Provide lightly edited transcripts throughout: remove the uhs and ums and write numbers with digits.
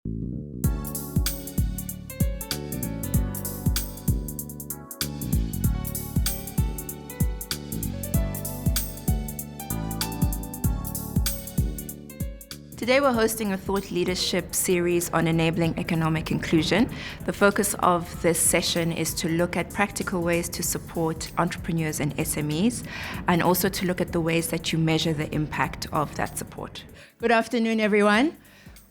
Today we're hosting a thought leadership series on enabling economic inclusion. The focus of this session is to look at practical ways to support entrepreneurs and SMEs, and also to look at the ways that you measure the impact of that support. Good afternoon, everyone.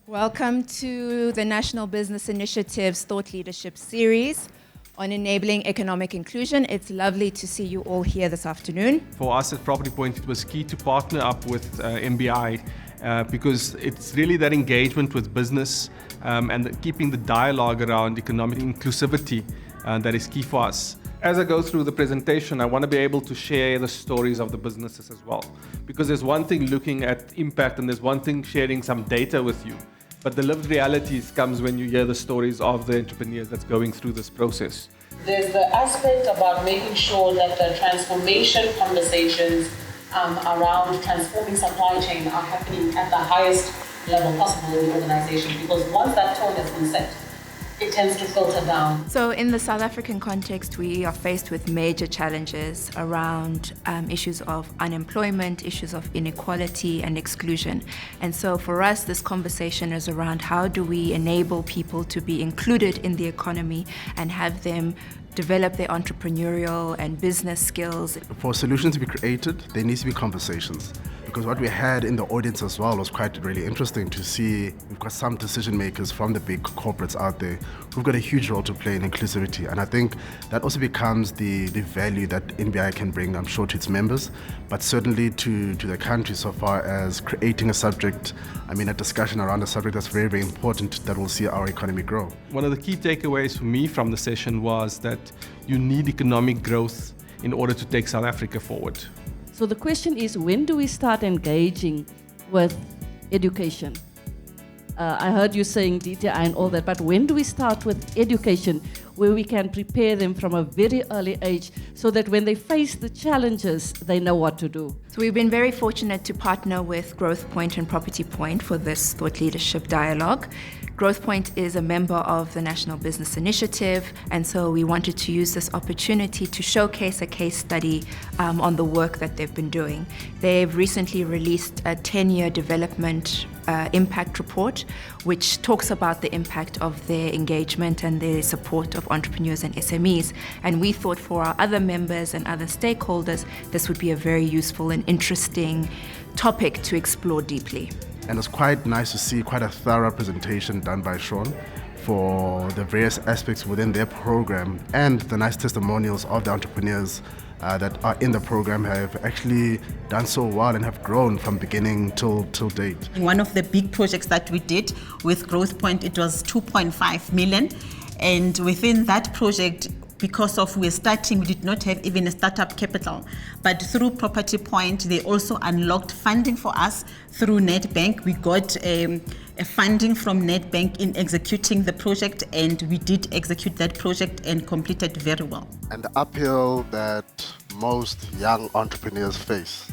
Welcome to the National Business Initiative's Thought Leadership series on enabling economic inclusion. It's lovely to see you all here this afternoon. For us at Property Point, it was key to partner up with MBI because it's really that engagement with business and keeping the dialogue around economic inclusivity that is key for us. As I go through the presentation, I want to be able to share the stories of the businesses as well. Because there's one thing looking at impact and there's one thing sharing some data with you. But the lived realities comes when you hear the stories of the entrepreneurs that's going through this process. There's the aspect about making sure that the transformation conversations around transforming supply chain are happening at the highest level possible in the organization, because once that tone has been set, it tends to filter down. So in the South African context, we are faced with major challenges around issues of unemployment, issues of inequality and exclusion. And so for us, this conversation is around how do we enable people to be included in the economy and have them develop their entrepreneurial and business skills. For solutions to be created, there needs to be conversations. Because what we had in the audience as well was quite really interesting to see. We've got some decision makers from the big corporates out there who've got a huge role to play in inclusivity. And I think that also becomes the value that NBI can bring, I'm sure, to its members, but certainly to the country so far as creating a subject, a discussion around a subject that's very, very important that will see our economy grow. One of the key takeaways for me from the session was that you need economic growth in order to take South Africa forward. So the question is, when do we start engaging with education? I heard you saying DTI and all that, but when do we start with education where we can prepare them from a very early age so that when they face the challenges, they know what to do? So we've been very fortunate to partner with Growth Point and Property Point for this thought leadership dialogue. Growth Point is a member of the National Business Initiative, and so we wanted to use this opportunity to showcase a case study on the work that they've been doing. They've recently released a 10-year development impact report, which talks about the impact of their engagement and their support of entrepreneurs and SMEs. And we thought for our other members and other stakeholders, this would be a very useful and interesting topic to explore deeply. And it's quite nice to see quite a thorough presentation done by Sean for the various aspects within their program, and the nice testimonials of the entrepreneurs that are in the program have actually done so well and have grown from beginning till date. One of the big projects that we did with Growth Point, it was 2.5 million. And within that project, because of we're starting, we did not have even a startup capital. But through Property Point, they also unlocked funding for us through Nedbank. We got a funding from Nedbank in executing the project, and we did execute that project and completed very well. And the uphill that most young entrepreneurs face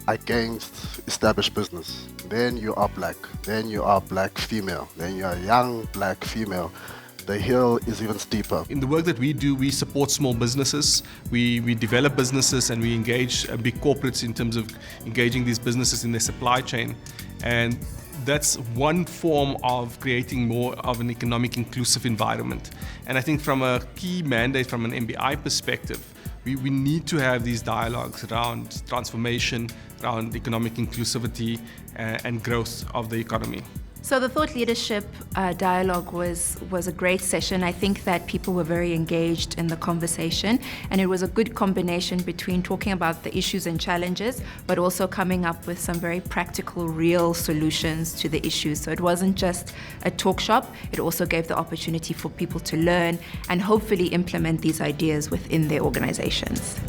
against established business. Then you are black, then you are black female, then you are young black female. The hill is even steeper. In the work that we do, we support small businesses. We develop businesses and we engage big corporates in terms of engaging these businesses in their supply chain. And that's one form of creating more of an economic inclusive environment. And I think from a key mandate from an MBI perspective, we need to have these dialogues around transformation, around economic inclusivity and growth of the economy. So the thought leadership dialogue was a great session. I think that people were very engaged in the conversation, and it was a good combination between talking about the issues and challenges, but also coming up with some very practical, real solutions to the issues. So it wasn't just a talk shop, it also gave the opportunity for people to learn and hopefully implement these ideas within their organizations.